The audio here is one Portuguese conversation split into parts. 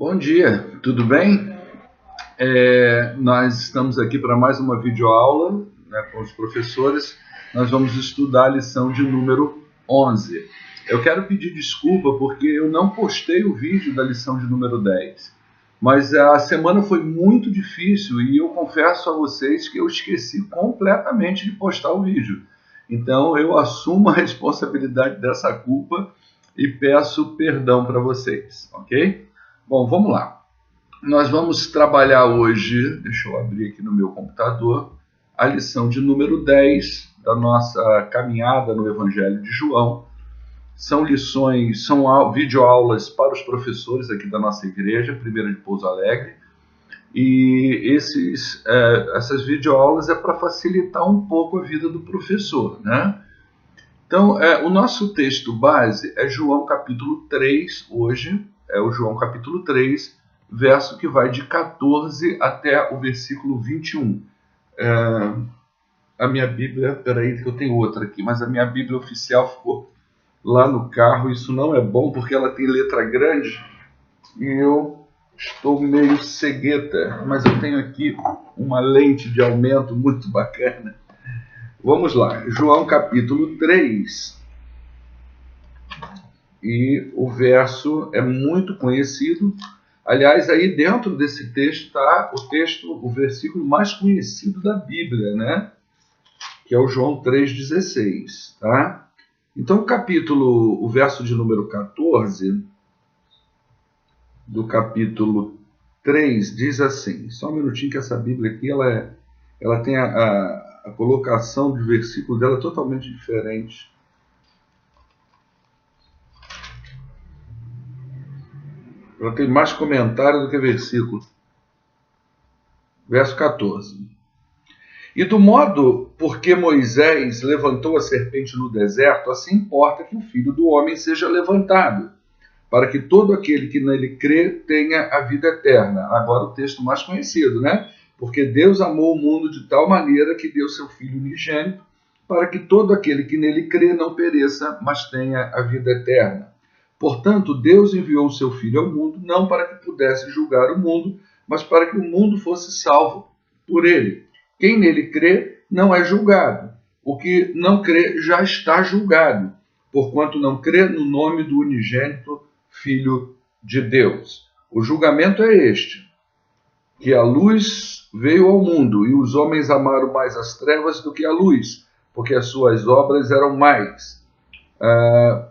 Bom dia, tudo bem? Nós estamos aqui para mais uma videoaula, né, com os professores. Nós vamos estudar a lição de número 11. Eu quero pedir desculpa porque eu não postei o vídeo da lição de número 10. Mas a semana foi muito difícil e eu confesso a vocês que eu esqueci completamente de postar o vídeo. Então eu assumo a responsabilidade dessa culpa e peço perdão para vocês, ok? Bom, vamos lá. Nós vamos trabalhar hoje, deixa eu abrir aqui no meu computador, a lição de número 10 da nossa caminhada no Evangelho de João. São lições, são videoaulas para os professores aqui da nossa igreja, primeira de Pouso Alegre. E essas videoaulas é para facilitar um pouco a vida do professor, né? Então, o nosso texto base é João capítulo 3, hoje, é o João capítulo 3, verso que vai de 14 até o versículo 21. A minha Bíblia, peraí que eu tenho outra aqui, mas a minha Bíblia oficial ficou lá no carro. Isso não é bom porque ela tem letra grande e eu estou meio cegueta, mas eu tenho aqui uma lente de aumento muito bacana. Vamos lá, João capítulo 3, e o verso é muito conhecido. Aliás, aí dentro desse texto está o versículo mais conhecido da Bíblia, né? Que é o João 3,16, tá? Então o verso de número 14 do capítulo 3 diz assim, só um minutinho que essa Bíblia aqui, ela tem a colocação do versículo dela totalmente diferente. Ela tem mais comentário do que versículo. Verso 14. E do modo porque Moisés levantou a serpente no deserto, assim importa que o Filho do Homem seja levantado, para que todo aquele que nele crê tenha a vida eterna. Agora o texto mais conhecido, né? Porque Deus amou o mundo de tal maneira que deu seu Filho unigênito, para que todo aquele que nele crê não pereça, mas tenha a vida eterna. Portanto, Deus enviou o seu Filho ao mundo, não para que pudesse julgar o mundo, mas para que o mundo fosse salvo por ele. Quem nele crê não é julgado. O que não crê já está julgado, porquanto não crê no nome do unigênito Filho de Deus. O julgamento é este, que a luz veio ao mundo, e os homens amaram mais as trevas do que a luz, porque as suas obras eram mais.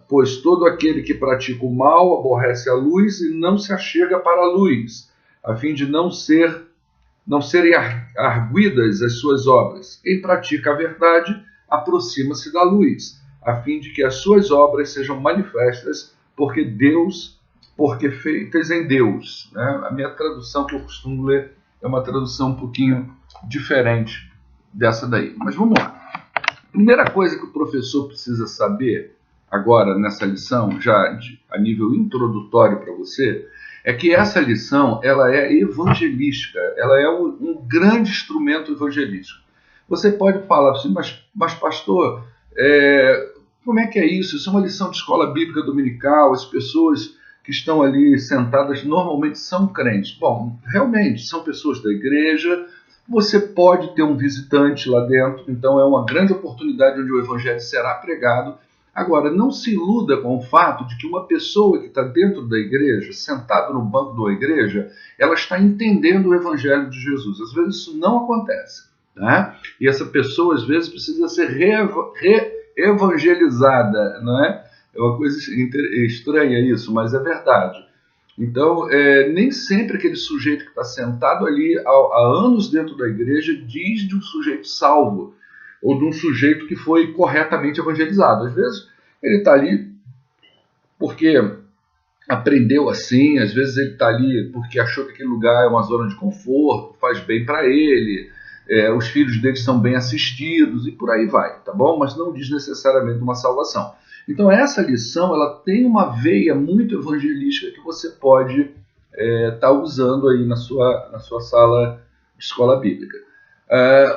Pois todo aquele que pratica o mal aborrece a luz e não se achega para a luz, a fim de não serem arguidas as suas obras. Quem pratica a verdade aproxima-se da luz, a fim de que as suas obras sejam manifestas, porque feitas em Deus. Né? A minha tradução que eu costumo ler é uma tradução um pouquinho diferente dessa daí. Mas vamos lá. Primeira coisa que o professor precisa saber agora nessa lição, já a nível introdutório para você, é que essa lição ela é evangelística, ela é um grande instrumento evangelístico. Você pode falar assim, mas pastor, como é que é isso? Isso é uma lição de escola bíblica dominical, as pessoas que estão ali sentadas normalmente são crentes. Bom, realmente, são pessoas da igreja, você pode ter um visitante lá dentro, então é uma grande oportunidade onde o evangelho será pregado. Agora, não se iluda com o fato de que uma pessoa que está dentro da igreja, sentada no banco da igreja, ela está entendendo o evangelho de Jesus. Às vezes isso não acontece, né? E essa pessoa, às vezes, precisa ser reevangelizada, não é? É uma coisa estranha isso, mas é verdade. Então, nem sempre aquele sujeito que está sentado ali há anos dentro da igreja diz de um sujeito salvo, ou de um sujeito que foi corretamente evangelizado. Às vezes ele está ali porque aprendeu assim, às vezes ele está ali porque achou que aquele lugar é uma zona de conforto, faz bem para ele, os filhos dele são bem assistidos e por aí vai, tá bom? Mas não diz necessariamente uma salvação. Então essa lição ela tem uma veia muito evangelística que você pode estar usando aí na sua sala de escola bíblica.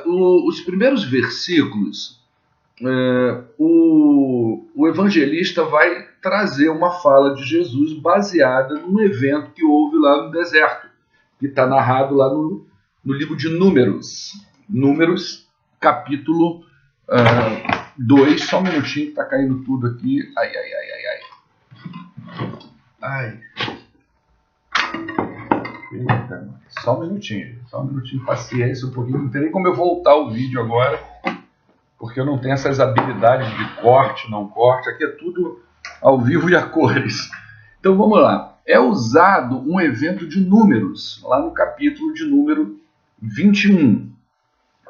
Os primeiros versículos o evangelista vai trazer uma fala de Jesus baseada num evento que houve lá no deserto, que está narrado lá no livro de Números. Números, capítulo 2. Só um minutinho que está caindo tudo aqui. Ai. Eita, só um minutinho, paciência um pouquinho. Não tem nem como eu voltar o vídeo agora, porque eu não tenho essas habilidades de corte, não corte. Aqui é tudo ao vivo e a cores. Então vamos lá. É usado um evento de Números, lá no capítulo de número 21.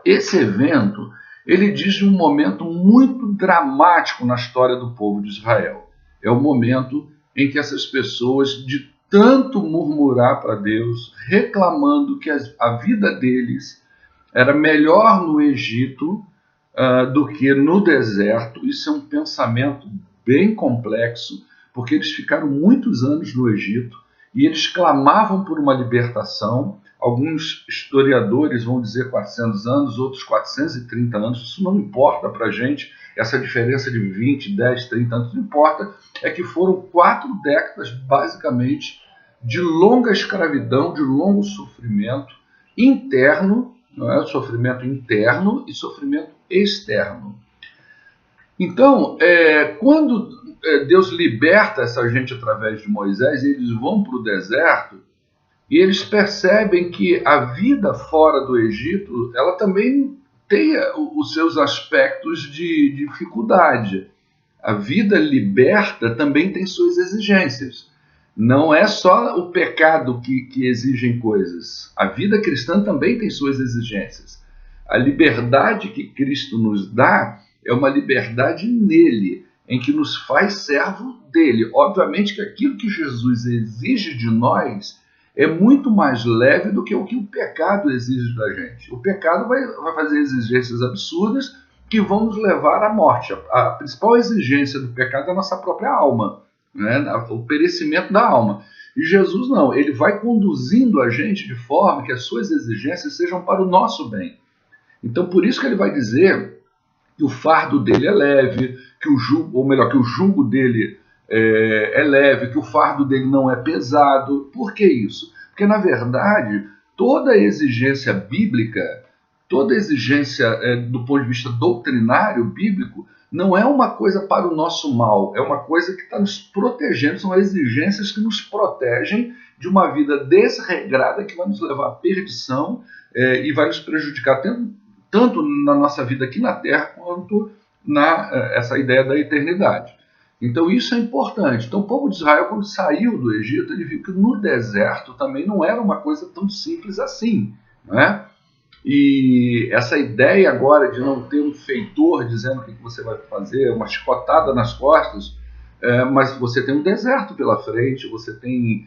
Esse evento, ele diz de um momento muito dramático na história do povo de Israel. É o momento em que essas pessoas, de tanto murmurar para Deus, reclamando que a vida deles era melhor no Egito do que no deserto. Isso é um pensamento bem complexo, porque eles ficaram muitos anos no Egito e eles clamavam por uma libertação. Alguns historiadores vão dizer 400 anos, outros 430 anos. Isso não importa para a gente, essa diferença de 20, 10, 30 anos, não importa. É que foram 4 décadas, basicamente, de longa escravidão, de longo sofrimento interno, não é? Sofrimento interno e sofrimento externo. Então, quando Deus liberta essa gente através de Moisés, eles vão para o deserto e eles percebem que a vida fora do Egito, ela também tem os seus aspectos de dificuldade. A vida liberta também tem suas exigências. Não é só o pecado que exigem coisas. A vida cristã também tem suas exigências. A liberdade que Cristo nos dá é uma liberdade nele, em que nos faz servo dele. Obviamente que aquilo que Jesus exige de nós é muito mais leve do que o pecado exige da gente. O pecado vai fazer exigências absurdas que vão nos levar à morte. A principal exigência do pecado é a nossa própria alma, né? O perecimento da alma. E Jesus não, ele vai conduzindo a gente de forma que as suas exigências sejam para o nosso bem. Então, por isso que ele vai dizer que o fardo dele é leve, que o jugo dele é leve, que o fardo dele não é pesado. Por que isso? Porque, na verdade, toda exigência bíblica, toda exigência do ponto de vista doutrinário bíblico, não é uma coisa para o nosso mal, é uma coisa que está nos protegendo, são exigências que nos protegem de uma vida desregrada que vai nos levar à perdição e vai nos prejudicar tanto na nossa vida aqui na Terra, quanto essa ideia da eternidade. Então isso é importante. Então o povo de Israel, quando saiu do Egito, ele viu que no deserto também não era uma coisa tão simples assim, né? E essa ideia agora de não ter um feitor dizendo o que você vai fazer, uma chicotada nas costas, mas você tem um deserto pela frente, você tem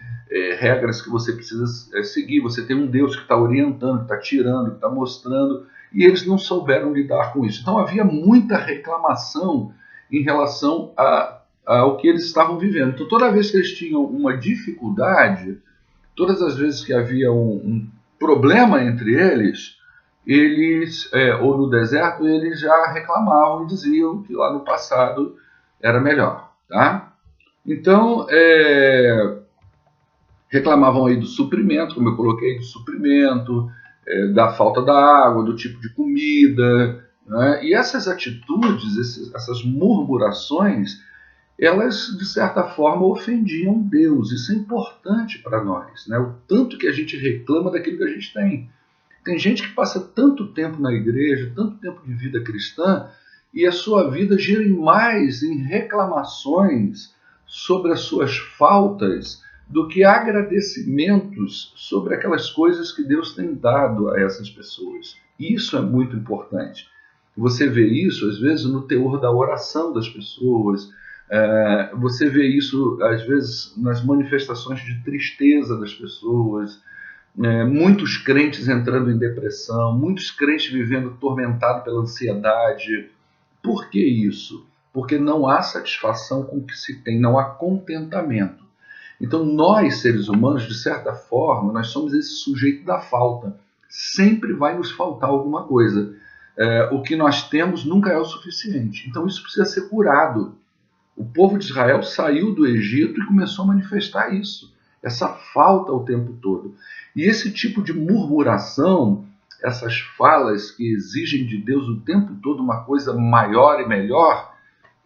regras que você precisa seguir, você tem um Deus que está orientando, que está tirando, que está mostrando, e eles não souberam lidar com isso. Então havia muita reclamação em relação ao que eles estavam vivendo. Então toda vez que eles tinham uma dificuldade, todas as vezes que havia um problema entre eles, ou no deserto, eles já reclamavam e diziam que lá no passado era melhor. Tá? Então, reclamavam aí do suprimento, como eu coloquei, do suprimento, da falta da água, do tipo de comida, né? E essas atitudes, essas murmurações, elas, de certa forma, ofendiam Deus. Isso é importante para nós, né? O tanto que a gente reclama daquilo que a gente tem. Tem gente que passa tanto tempo na igreja, tanto tempo de vida cristã, e a sua vida gira mais em reclamações sobre as suas faltas do que agradecimentos sobre aquelas coisas que Deus tem dado a essas pessoas. Isso é muito importante. Você vê isso, às vezes, no teor da oração das pessoas. Você vê isso, às vezes, nas manifestações de tristeza das pessoas. Muitos crentes entrando em depressão, muitos crentes vivendo atormentados pela ansiedade. Por que isso? Porque não há satisfação com o que se tem, não há contentamento. Então nós, seres humanos, de certa forma, nós somos esse sujeito da falta. Sempre vai nos faltar alguma coisa. o que nós temos nunca é o suficiente. Então isso precisa ser curado. O povo de Israel saiu do Egito e começou a manifestar isso, essa falta o tempo todo. E esse tipo de murmuração, essas falas que exigem de Deus o tempo todo uma coisa maior e melhor,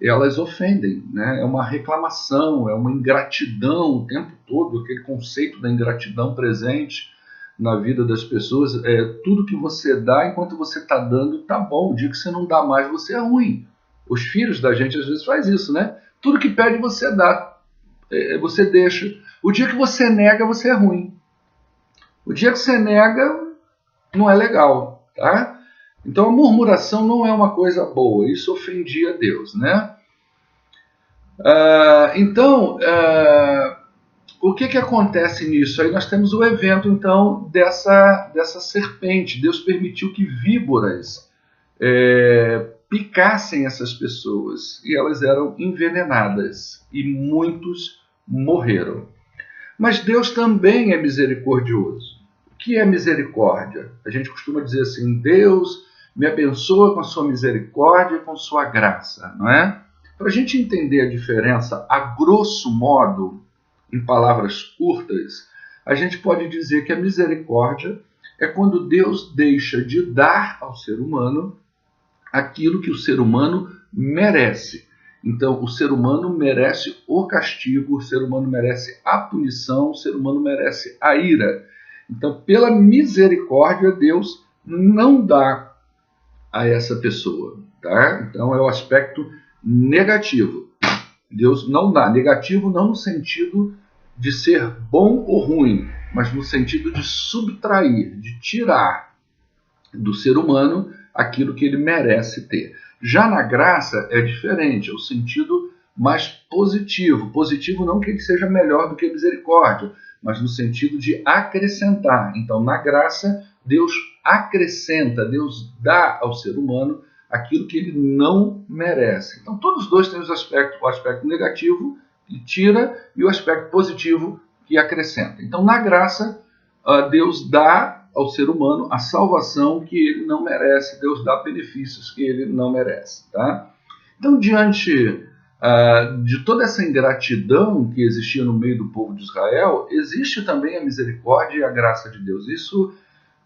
elas ofendem, né? É uma reclamação, é uma ingratidão o tempo todo, aquele conceito da ingratidão presente na vida das pessoas. Tudo que você dá, enquanto você está dando, tá bom. O dia que você não dá mais, você é ruim. Os filhos da gente às vezes faz isso, né? Tudo que pede você dá, você deixa. O dia que você nega, você é ruim. O dia que você nega, não é legal, tá? Então a murmuração não é uma coisa boa, isso ofendia Deus, né? O que acontece nisso? Aí nós temos o evento, então, dessa serpente. Deus permitiu que víboras picassem essas pessoas e elas eram envenenadas e muitos morreram. Mas Deus também é misericordioso. O que é misericórdia? A gente costuma dizer assim, Deus me abençoa com a sua misericórdia e com sua graça, não é? Para a gente entender a diferença, a grosso modo, em palavras curtas, a gente pode dizer que a misericórdia é quando Deus deixa de dar ao ser humano aquilo que o ser humano merece. Então, o ser humano merece o castigo, o ser humano merece a punição, o ser humano merece a ira. Então, pela misericórdia, Deus não dá a essa pessoa, tá? Então, é o aspecto negativo. Deus não dá. Negativo não no sentido de ser bom ou ruim, mas no sentido de subtrair, de tirar do ser humano aquilo que ele merece ter. Já na graça é diferente, é o sentido mais positivo. Positivo não que ele seja melhor do que a misericórdia, mas no sentido de acrescentar. Então, na graça, Deus acrescenta, Deus dá ao ser humano aquilo que ele não merece. Então, todos os dois têm o aspecto negativo, que tira, e o aspecto positivo, que acrescenta. Então, na graça, Deus dá ao ser humano a salvação que ele não merece, Deus dá benefícios que ele não merece. Tá? Então, diante de toda essa ingratidão que existia no meio do povo de Israel, existe também a misericórdia e a graça de Deus. Isso,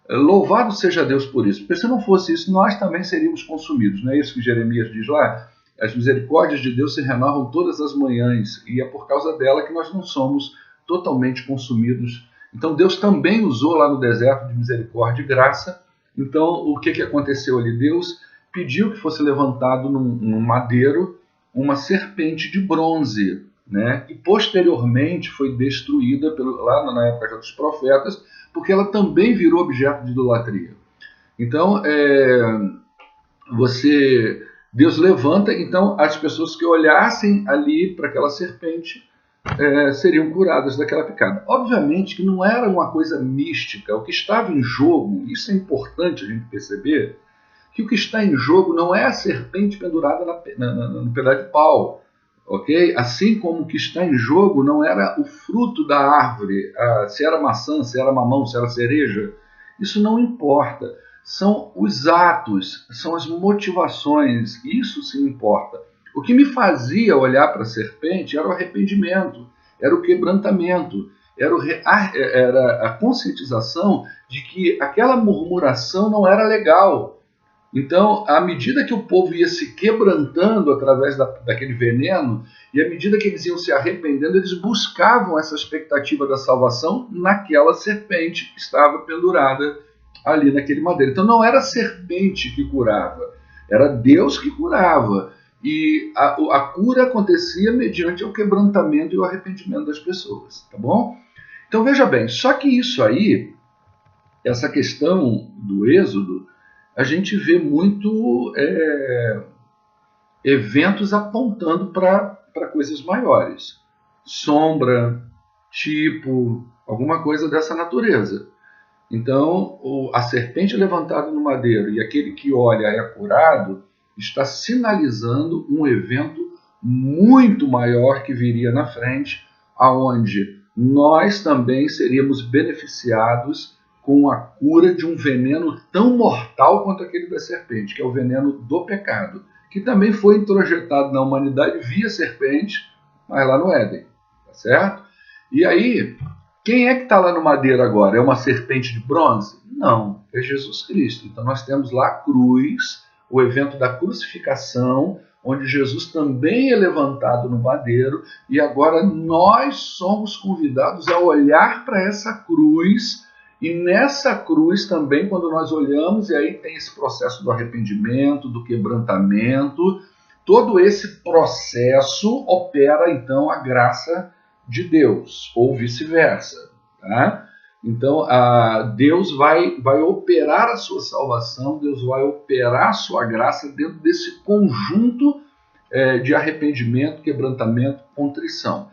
louvado seja Deus por isso, porque se não fosse isso, nós também seríamos consumidos. Não é isso que Jeremias diz lá? As misericórdias de Deus se renovam todas as manhãs, e é por causa dela que nós não somos totalmente consumidos. Então Deus também usou lá no deserto de misericórdia e graça. Então o que aconteceu ali? Deus pediu que fosse levantado num madeiro uma serpente de bronze, né? E posteriormente foi destruída lá na época dos profetas, porque ela também virou objeto de idolatria. Então Deus levanta, então as pessoas que olhassem ali para aquela serpente seriam curadas daquela picada. Obviamente que não era uma coisa mística. O que estava em jogo, isso é importante a gente perceber, que o que está em jogo não é a serpente pendurada no pedaço de pau, ok? Assim como o que está em jogo não era o fruto da árvore, se era maçã, se era mamão, se era cereja, isso não importa. São os atos, são as motivações, isso sim importa. O que me fazia olhar para a serpente era o arrependimento, era o quebrantamento, era a conscientização de que aquela murmuração não era legal. Então, à medida que o povo ia se quebrantando através daquele veneno, e à medida que eles iam se arrependendo, eles buscavam essa expectativa da salvação naquela serpente que estava pendurada ali naquele madeiro. Então não era a serpente que curava, era Deus que curava. E a cura acontecia mediante o quebrantamento e o arrependimento das pessoas, tá bom? Então veja bem, só que isso aí, essa questão do Êxodo, a gente vê muito eventos apontando para coisas maiores. Sombra, tipo, alguma coisa dessa natureza. Então, a serpente levantada no madeiro e aquele que olha é curado, está sinalizando um evento muito maior que viria na frente, aonde nós também seríamos beneficiados com a cura de um veneno tão mortal quanto aquele da serpente, que é o veneno do pecado, que também foi introjetado na humanidade via serpente, mas lá no Éden, tá certo? E aí, quem é que está lá no madeiro agora? É uma serpente de bronze? Não, é Jesus Cristo. Então nós temos lá a cruz, o evento da crucificação, onde Jesus também é levantado no madeiro, e agora nós somos convidados a olhar para essa cruz. E nessa cruz também, quando nós olhamos, e aí tem esse processo do arrependimento, do quebrantamento, todo esse processo opera então a graça de Deus, ou vice-versa. Tá? Então, Deus vai operar a sua salvação, Deus vai operar a sua graça dentro desse conjunto de arrependimento, quebrantamento, contrição.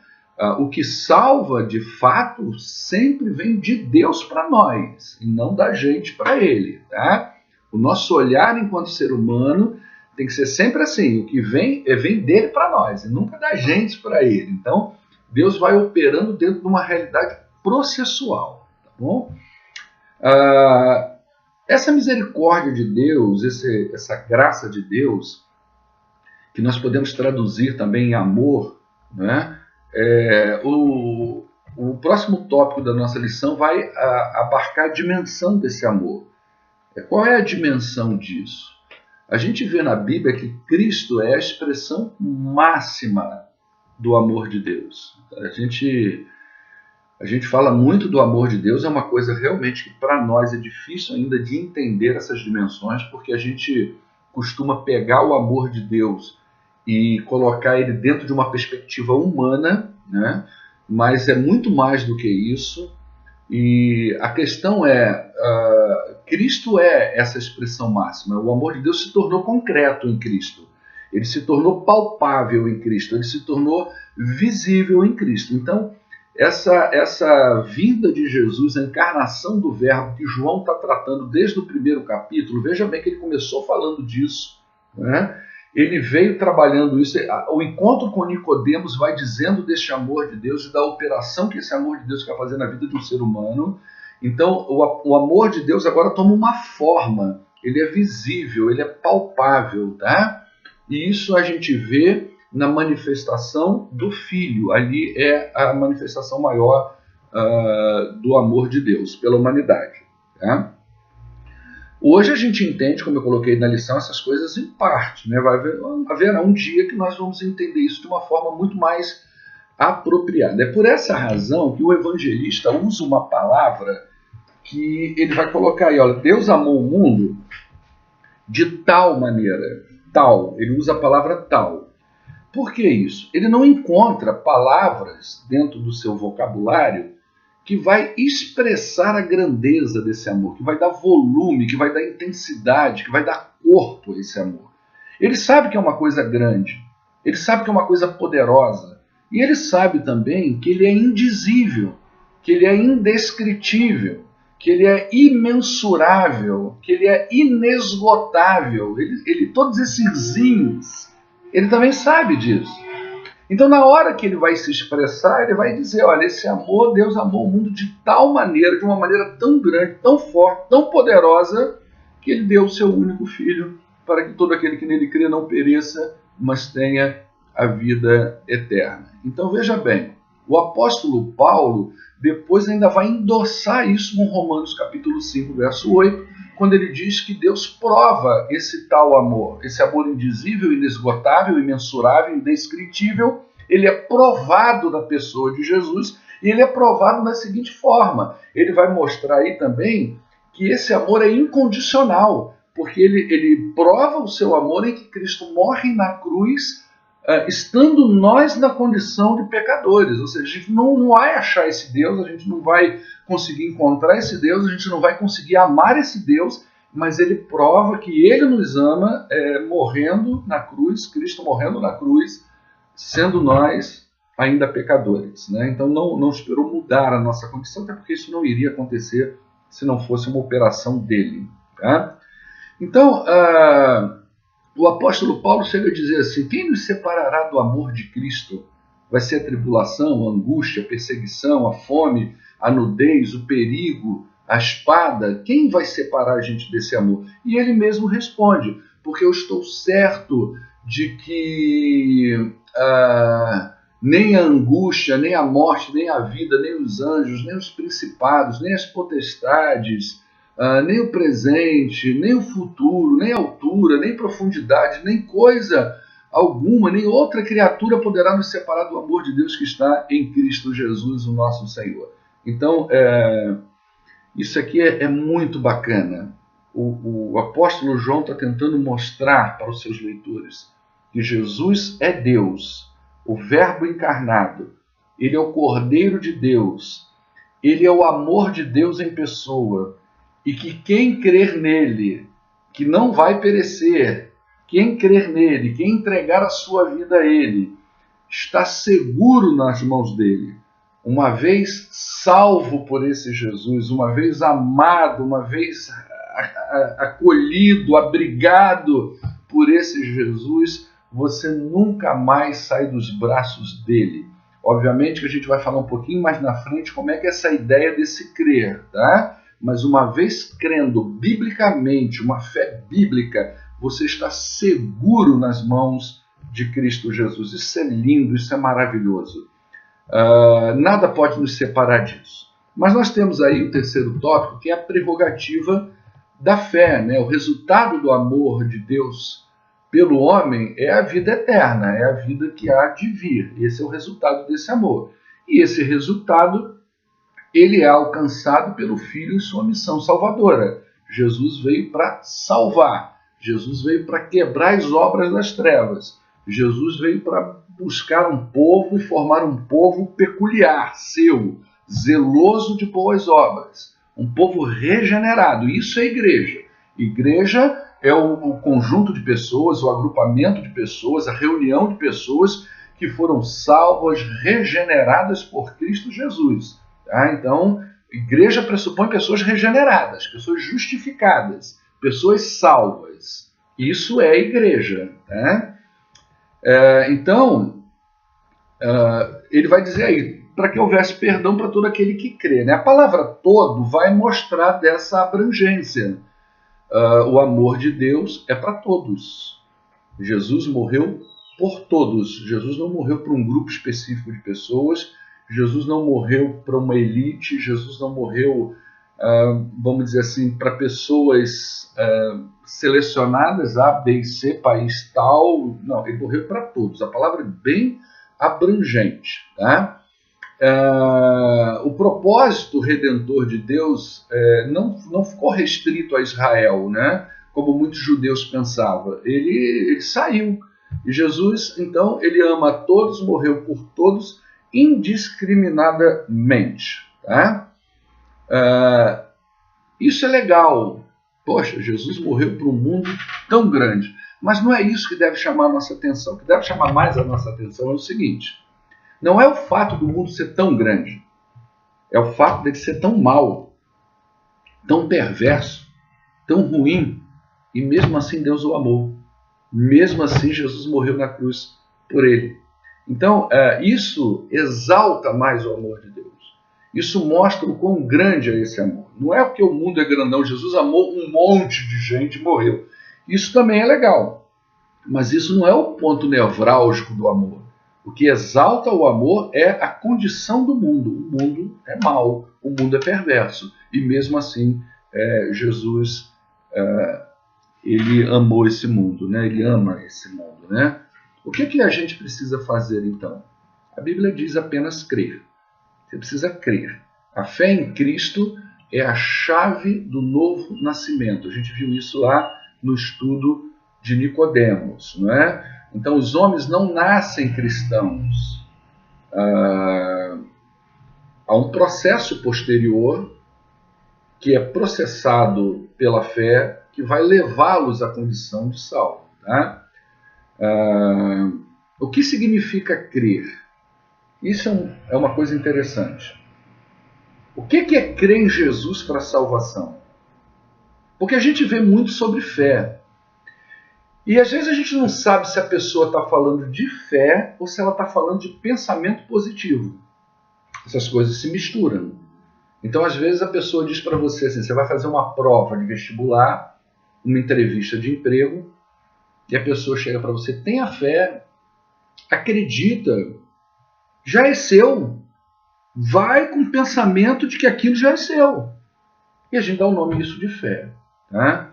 O que salva, de fato, sempre vem de Deus para nós, e não da gente para Ele. Tá? O nosso olhar enquanto ser humano tem que ser sempre assim, o que vem dele para nós, e nunca da gente para Ele. Então, Deus vai operando dentro de uma realidade processual. Tá bom? Essa misericórdia de Deus, essa graça de Deus, que nós podemos traduzir também em amor, né? O próximo tópico da nossa lição vai abarcar a dimensão desse amor. Qual é a dimensão disso? A gente vê na Bíblia que Cristo é a expressão máxima do amor de Deus. A gente fala muito do amor de Deus, é uma coisa realmente que para nós é difícil ainda de entender essas dimensões, porque a gente costuma pegar o amor de Deus e colocar ele dentro de uma perspectiva humana, né? Mas é muito mais do que isso. E a questão Cristo é essa expressão máxima. O amor de Deus se tornou concreto em Cristo. Ele se tornou palpável em Cristo. Ele se tornou visível em Cristo. Então, essa vinda de Jesus, a encarnação do Verbo que João está tratando desde o primeiro capítulo, veja bem que ele começou falando disso, né? Ele veio trabalhando isso. O encontro com Nicodemos vai dizendo deste amor de Deus e da operação que esse amor de Deus quer fazer na vida de um ser humano. Então, o amor de Deus agora toma uma forma. Ele é visível, ele é palpável, tá? E isso a gente vê na manifestação do Filho. Ali é a manifestação maior do amor de Deus pela humanidade, tá? Hoje a gente entende, como eu coloquei na lição, essas coisas em parte, né? Haverá um dia que nós vamos entender isso de uma forma muito mais apropriada. É por essa razão que o evangelista usa uma palavra que ele vai colocar aí, olha, Deus amou o mundo de tal maneira, tal, ele usa a palavra tal. Por que isso? Ele não encontra palavras dentro do seu vocabulário que vai expressar a grandeza desse amor, que vai dar volume, que vai dar intensidade, que vai dar corpo a esse amor. Ele sabe que é uma coisa grande, ele sabe que é uma coisa poderosa, e ele sabe também que ele é indizível, que ele é indescritível, que ele é imensurável, que ele é inesgotável. Todos esses zinhos, ele também sabe disso. Então, na hora que ele vai se expressar, ele vai dizer, olha, esse amor, Deus amou o mundo de tal maneira, de uma maneira tão grande, tão forte, tão poderosa, que ele deu o seu único filho para que todo aquele que nele crê não pereça, mas tenha a vida eterna. Então, veja bem, o apóstolo Paulo depois ainda vai endossar isso no Romanos capítulo 5, verso 8, quando ele diz que Deus prova esse tal amor, esse amor indizível, inesgotável, imensurável, indescritível. Ele é provado na pessoa de Jesus, e ele é provado da seguinte forma. Ele vai mostrar aí também que esse amor é incondicional, porque ele prova o seu amor em que Cristo morre na cruz, estando nós na condição de pecadores. Ou seja, a gente não vai achar esse Deus, a gente não vai conseguir encontrar esse Deus, a gente não vai conseguir amar esse Deus, mas ele prova que ele nos ama morrendo na cruz, Cristo morrendo na cruz, sendo nós ainda pecadores, né? Então não esperou mudar a nossa condição, até porque isso não iria acontecer se não fosse uma operação dele, tá? Então, o apóstolo Paulo chega a dizer assim, quem nos separará do amor de Cristo? Vai ser a tribulação, a angústia, a perseguição, a fome, a nudez, o perigo, a espada, quem vai separar a gente desse amor? E ele mesmo responde, porque eu estou certo de que nem a angústia, nem a morte, nem a vida, nem os anjos, nem os principados, nem as potestades, nem o presente, nem o futuro, nem altura, nem profundidade, nem coisa alguma, nem outra criatura poderá nos separar do amor de Deus que está em Cristo Jesus, o nosso Senhor. Então, isso aqui é muito bacana. O apóstolo João está tentando mostrar para os seus leitores que Jesus é Deus, o Verbo encarnado. Ele é o Cordeiro de Deus. Ele é o amor de Deus em pessoa. E que quem crer nele, que não vai perecer, quem crer nele, quem entregar a sua vida a ele, está seguro nas mãos dele. Uma vez salvo por esse Jesus, uma vez amado, uma vez acolhido, abrigado por esse Jesus, você nunca mais sai dos braços dele. Obviamente que a gente vai falar um pouquinho mais na frente como é que é essa ideia desse crer, tá? Mas uma vez crendo biblicamente, uma fé bíblica, você está seguro nas mãos de Cristo Jesus. Isso é lindo, isso é maravilhoso. Nada pode nos separar disso. Mas nós temos aí o terceiro tópico, que é a prerrogativa da fé, né? O resultado do amor de Deus pelo homem é a vida eterna, é a vida que há de vir. Esse é o resultado desse amor. E esse resultado, ele é alcançado pelo Filho em sua missão salvadora. Jesus veio para salvar. Jesus veio para quebrar as obras das trevas. Jesus veio para buscar um povo e formar um povo peculiar, seu, zeloso de boas obras. Um povo regenerado. Isso é igreja. Igreja é o conjunto de pessoas, o agrupamento de pessoas, a reunião de pessoas que foram salvas, regeneradas por Cristo Jesus. Tá? Então, igreja pressupõe pessoas regeneradas, pessoas justificadas, pessoas salvas. Isso é igreja. Tá? Então, ele vai dizer aí, para que houvesse perdão para todo aquele que crê. Né? A palavra todo vai mostrar dessa abrangência. O amor de Deus é para todos. Jesus morreu por todos. Jesus não morreu para um grupo específico de pessoas. Jesus não morreu para uma elite. Jesus não morreu, vamos dizer assim, para pessoas selecionadas, A, B e C, país tal. Não, ele morreu para todos. A palavra é bem abrangente. Tá? O propósito redentor de Deus não ficou restrito a Israel, né? Como muitos judeus pensavam. Ele saiu. E Jesus, então, ele ama a todos, morreu por todos, indiscriminadamente. Tá? Isso é legal. Poxa, Jesus morreu para um mundo tão grande. Mas não é isso que deve chamar a nossa atenção. O que deve chamar mais a nossa atenção é o seguinte. Não é o fato do mundo ser tão grande, é o fato dele ser tão mau, tão perverso, tão ruim, e mesmo assim Deus o amou. Mesmo assim Jesus morreu na cruz por ele. Então, isso exalta mais o amor de Deus. Isso mostra o quão grande é esse amor. Não é porque o mundo é grandão, Jesus amou um monte de gente e morreu. Isso também é legal, mas isso não é o ponto nevrálgico do amor. O que exalta o amor é a condição do mundo. O mundo é mau, o mundo é perverso. E mesmo assim, Jesus, ele amou esse mundo, né? Ele ama esse mundo. Né? O que a gente precisa fazer, então? A Bíblia diz apenas crer. Você precisa crer. A fé em Cristo é a chave do novo nascimento. A gente viu isso lá no estudo de Nicodemos, não é? Então, os homens não nascem cristãos. Há um processo posterior que é processado pela fé que vai levá-los à condição de salvo. Tá? O que significa crer? Isso é uma coisa interessante. O que é crer em Jesus para a salvação? Porque a gente vê muito sobre fé. E às vezes a gente não sabe se a pessoa está falando de fé ou se ela está falando de pensamento positivo. Essas coisas se misturam. Então, às vezes, a pessoa diz para você assim, você vai fazer uma prova de vestibular, uma entrevista de emprego, e a pessoa chega para você, tenha fé, acredita, já é seu. Vai com o pensamento de que aquilo já é seu. E a gente dá o nome disso de fé. Tá?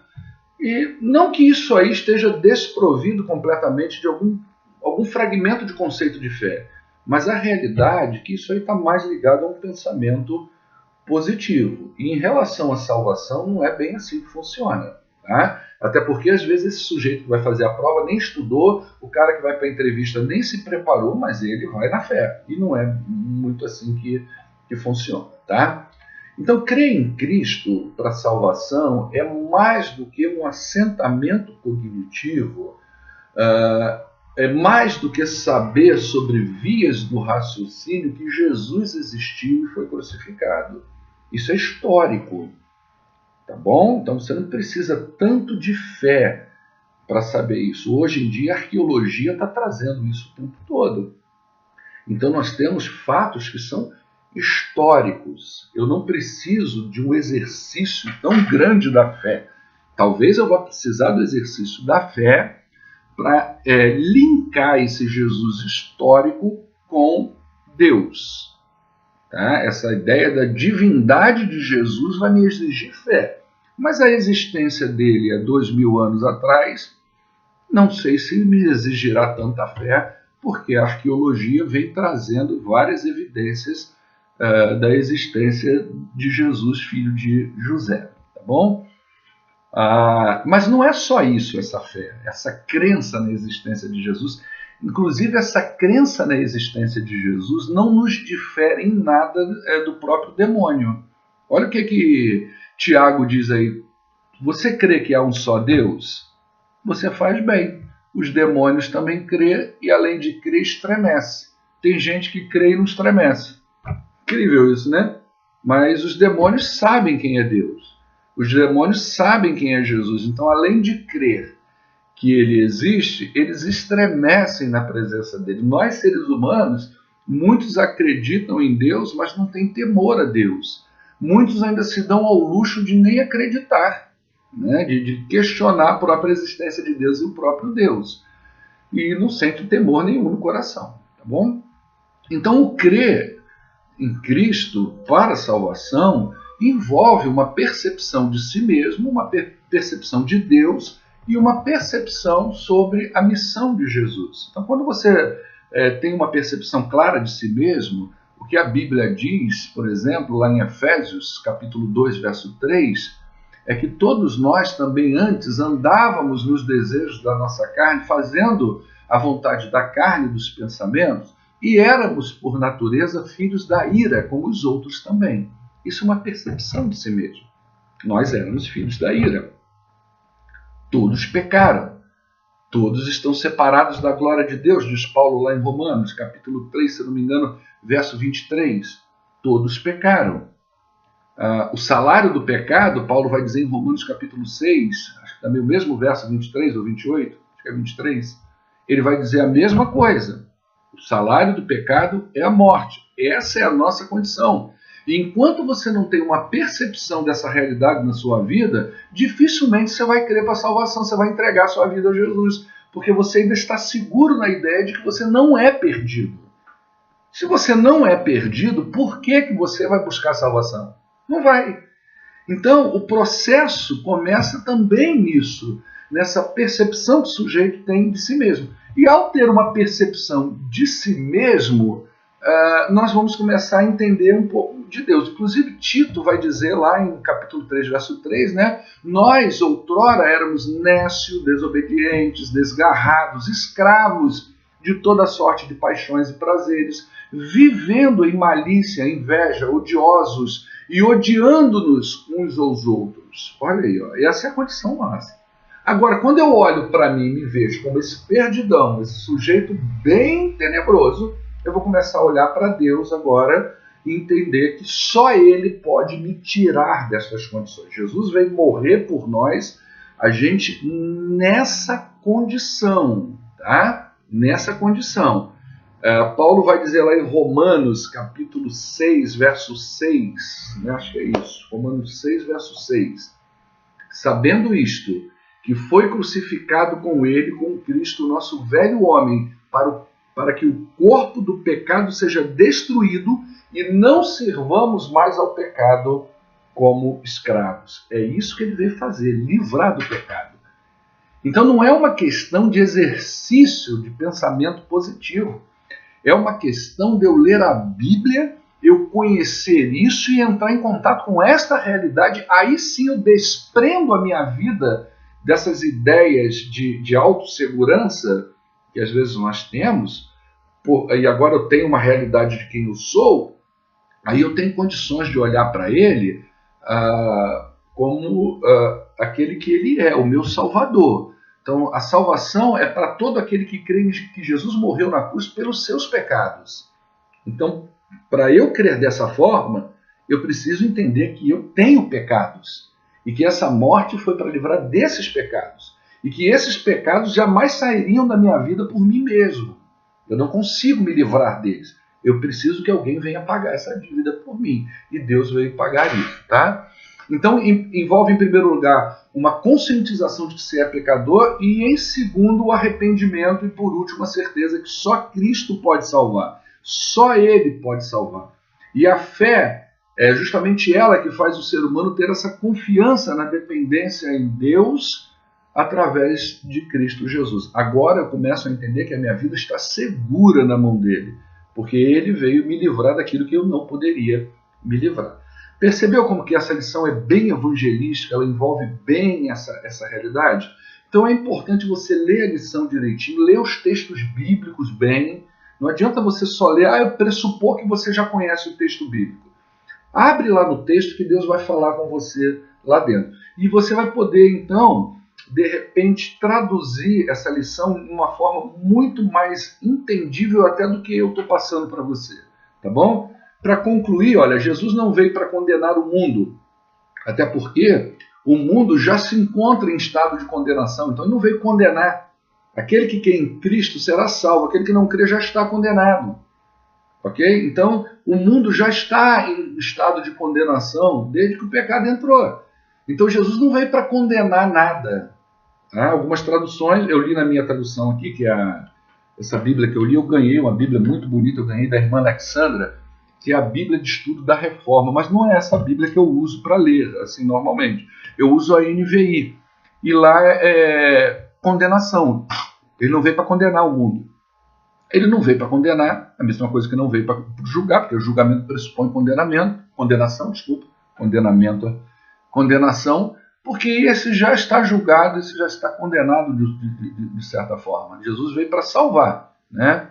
E não que isso aí esteja desprovido completamente de algum fragmento de conceito de fé, mas a realidade é que isso aí está mais ligado a um pensamento positivo. E em relação à salvação, não é bem assim que funciona. Tá? Até porque, às vezes, esse sujeito que vai fazer a prova nem estudou, o cara que vai para a entrevista nem se preparou, mas ele vai na fé. E não é muito assim que funciona. Tá? Então, crer em Cristo para a salvação é mais do que um assentamento cognitivo, é mais do que saber sobre vias do raciocínio que Jesus existiu e foi crucificado. Isso é histórico, tá bom? Então você não precisa tanto de fé para saber isso. Hoje em dia a arqueologia está trazendo isso o tempo todo. Então nós temos fatos que são históricos. Eu não preciso de um exercício tão grande da fé. Talvez eu vá precisar do exercício da fé para linkar esse Jesus histórico com Deus. Tá? Essa ideia da divindade de Jesus vai me exigir fé. Mas a existência dele há 2000 anos atrás, não sei se me exigirá tanta fé, porque a arqueologia vem trazendo várias evidências da existência de Jesus, filho de José. Tá bom? Mas não é só isso, essa fé, essa crença na existência de Jesus. Inclusive, essa crença na existência de Jesus não nos difere em nada do próprio demônio. Olha o que Tiago diz aí. Você crê que há um só Deus? Você faz bem. Os demônios também crê e, além de crer, estremece. Tem gente que crê e não estremece. Incrível isso, né? Mas os demônios sabem quem é Deus. Os demônios sabem quem é Jesus. Então, além de crer que ele existe, eles estremecem na presença dele. Nós, seres humanos, muitos acreditam em Deus, mas não têm temor a Deus. Muitos ainda se dão ao luxo de nem acreditar, né? de questionar a própria existência de Deus e o próprio Deus. E não sentem temor nenhum no coração. Tá bom? Então, o crer em Cristo para a salvação envolve uma percepção de si mesmo, uma percepção de Deus e uma percepção sobre a missão de Jesus. Então, quando você tem uma percepção clara de si mesmo, o que a Bíblia diz, por exemplo, lá em Efésios, capítulo 2, verso 3, é que todos nós também antes andávamos nos desejos da nossa carne, fazendo a vontade da carne e dos pensamentos, e éramos, por natureza, filhos da ira, como os outros também. Isso é uma percepção de si mesmo. Nós éramos filhos da ira. Todos pecaram. Todos estão separados da glória de Deus, diz Paulo lá em Romanos, capítulo 3, se não me engano, verso 23. Todos pecaram. O salário do pecado, Paulo vai dizer em Romanos, capítulo 6, acho que também o mesmo verso 23 ou 28, acho que é 23, ele vai dizer a mesma coisa. O salário do pecado é a morte. Essa é a nossa condição. E enquanto você não tem uma percepção dessa realidade na sua vida, dificilmente você vai crer para a salvação, você vai entregar a sua vida a Jesus, porque você ainda está seguro na ideia de que você não é perdido. Se você não é perdido, por que você vai buscar a salvação? Não vai. Então, o processo começa também nisso, nessa percepção que o sujeito tem de si mesmo. E ao ter uma percepção de si mesmo, nós vamos começar a entender um pouco de Deus. Inclusive, Tito vai dizer lá em capítulo 3, verso 3, né? Nós, outrora, éramos nécios, desobedientes, desgarrados, escravos de toda sorte de paixões e prazeres, vivendo em malícia, inveja, odiosos e odiando-nos uns aos outros. Olha aí, ó, essa é a condição nossa. Agora, quando eu olho para mim e me vejo como esse perdidão, esse sujeito bem tenebroso, eu vou começar a olhar para Deus agora e entender que só Ele pode me tirar dessas condições. Jesus veio morrer por nós, a gente nessa condição, tá? Nessa condição. Paulo vai dizer lá em Romanos, capítulo 6, verso 6, né? Acho que é isso, Romanos 6, verso 6. Sabendo isto, que foi crucificado com ele, com Cristo, o nosso velho homem, para que o corpo do pecado seja destruído e não sirvamos mais ao pecado como escravos. É isso que ele veio fazer, livrar do pecado. Então não é uma questão de exercício de pensamento positivo. É uma questão de eu ler a Bíblia, eu conhecer isso e entrar em contato com esta realidade. Aí sim eu desprendo a minha vida dessas ideias de autossegurança que às vezes nós temos, e agora eu tenho uma realidade de quem eu sou, aí eu tenho condições de olhar para ele como aquele que ele é, o meu Salvador. Então, a salvação é para todo aquele que crê que Jesus morreu na cruz pelos seus pecados. Então, para eu crer dessa forma, eu preciso entender que eu tenho pecados e que essa morte foi para livrar desses pecados e que esses pecados jamais sairiam da minha vida por mim mesmo. Eu não consigo me livrar deles. Eu preciso que alguém venha pagar essa dívida por mim. E Deus veio pagar isso, tá? Então, envolve, em primeiro lugar, uma conscientização de que se é pecador e, em segundo, o arrependimento e, por último, a certeza que só Cristo pode salvar. Só Ele pode salvar. E a fé é justamente ela que faz o ser humano ter essa confiança na dependência em Deus através de Cristo Jesus. Agora eu começo a entender que a minha vida está segura na mão dele, porque ele veio me livrar daquilo que eu não poderia me livrar. Percebeu como que essa lição é bem evangelística, ela envolve bem essa realidade? Então é importante você ler a lição direitinho, ler os textos bíblicos bem. Não adianta você só ler, eu pressupor que você já conhece o texto bíblico. Abre lá no texto que Deus vai falar com você lá dentro. E você vai poder, então, de repente, traduzir essa lição de uma forma muito mais entendível até do que eu estou passando para você. Tá bom? Para concluir, olha, Jesus não veio para condenar o mundo, até porque o mundo já se encontra em estado de condenação, então ele não veio condenar. Aquele que crê em Cristo será salvo, aquele que não crê já está condenado. Ok? Então, o mundo já está em estado de condenação desde que o pecado entrou. Então, Jesus não veio para condenar nada. Algumas traduções, eu li na minha tradução aqui, que é essa Bíblia que eu li, eu ganhei uma Bíblia muito bonita, eu ganhei da irmã Alexandra, que é a Bíblia de Estudo da Reforma, mas não é essa Bíblia que eu uso para ler, assim, normalmente. Eu uso a NVI, e lá é condenação. Ele não veio para condenar o mundo. Ele não veio para condenar, a mesma coisa que não veio para julgar, porque o julgamento pressupõe condenação, porque esse já está julgado, esse já está condenado de certa forma. Jesus veio para salvar, né?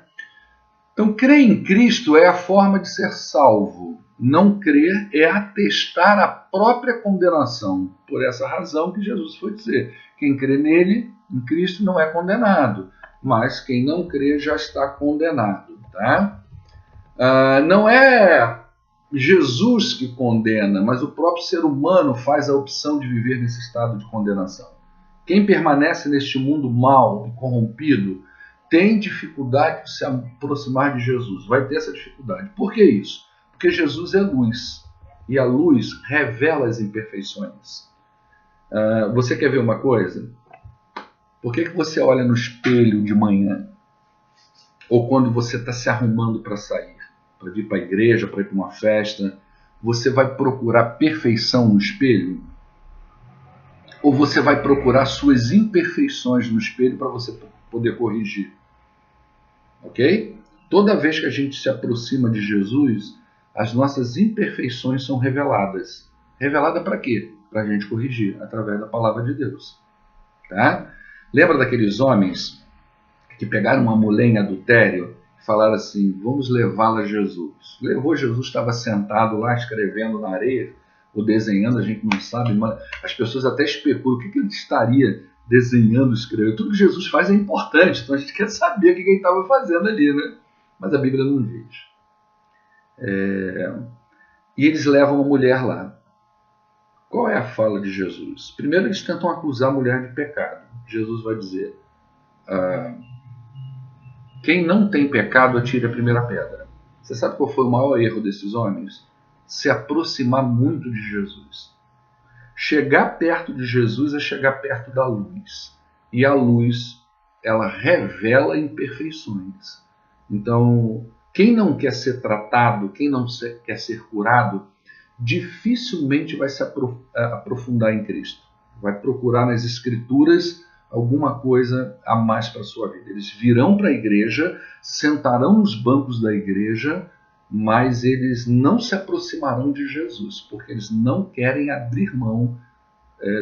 Então, crer em Cristo é a forma de ser salvo. Não crer é atestar a própria condenação. Por essa razão que Jesus foi dizer, quem crê nele, em Cristo, não é condenado, mas quem não crê já está condenado. Tá? Não é Jesus que condena, mas o próprio ser humano faz a opção de viver nesse estado de condenação. Quem permanece neste mundo mau e corrompido tem dificuldade de se aproximar de Jesus, vai ter essa dificuldade. Por que isso? Porque Jesus é luz, e a luz revela as imperfeições. Você quer ver uma coisa? Por que você olha no espelho de manhã? Ou quando você está se arrumando para sair, para vir para a igreja, para ir para uma festa, você vai procurar perfeição no espelho? Ou você vai procurar suas imperfeições no espelho para você poder corrigir? Ok? Toda vez que a gente se aproxima de Jesus, as nossas imperfeições são reveladas. Revelada para quê? Para a gente corrigir, através da palavra de Deus. Tá? Lembra daqueles homens que pegaram uma mulher em adultério e falaram assim, vamos levá-la a Jesus. Levou Jesus, estava sentado lá escrevendo na areia, ou desenhando, a gente não sabe, mas as pessoas até especulam o que ele estaria desenhando, escrevendo. Tudo que Jesus faz é importante, então a gente quer saber o que ele estava fazendo ali, né? Mas a Bíblia não diz. E eles levam a mulher lá. Qual é a fala de Jesus? Primeiro eles tentam acusar a mulher de pecado. Jesus vai dizer, Quem não tem pecado, atire a primeira pedra. Você sabe qual foi o maior erro desses homens? Se aproximar muito de Jesus. Chegar perto de Jesus é chegar perto da luz. E a luz, ela revela imperfeições. Então, quem não quer ser tratado, quem não quer ser curado, dificilmente vai se aprofundar em Cristo. Vai procurar nas Escrituras alguma coisa a mais para a sua vida. Eles virão para a igreja, sentarão nos bancos da igreja, mas eles não se aproximarão de Jesus, porque eles não querem abrir mão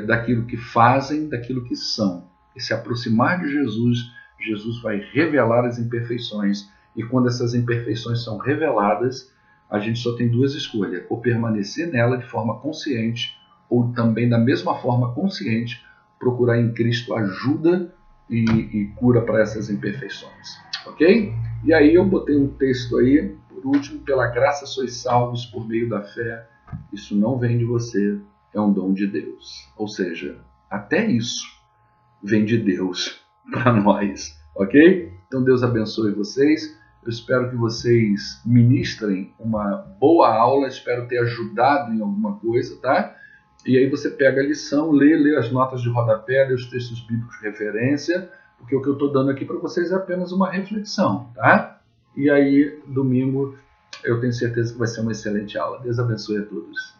daquilo que fazem, daquilo que são. E se aproximar de Jesus, Jesus vai revelar as imperfeições. E quando essas imperfeições são reveladas, a gente só tem duas escolhas: ou permanecer nela de forma consciente, ou também da mesma forma consciente, procurar em Cristo ajuda e cura para essas imperfeições. Ok? E aí eu botei um texto aí, por último: pela graça sois salvos por meio da fé. Isso não vem de você, é um dom de Deus. Ou seja, até isso vem de Deus para nós. Ok? Então Deus abençoe vocês. Eu espero que vocês ministrem uma boa aula, espero ter ajudado em alguma coisa, tá? E aí você pega a lição, lê as notas de rodapé, lê os textos bíblicos de referência, porque o que eu estou dando aqui para vocês é apenas uma reflexão, tá? E aí, domingo, eu tenho certeza que vai ser uma excelente aula. Deus abençoe a todos.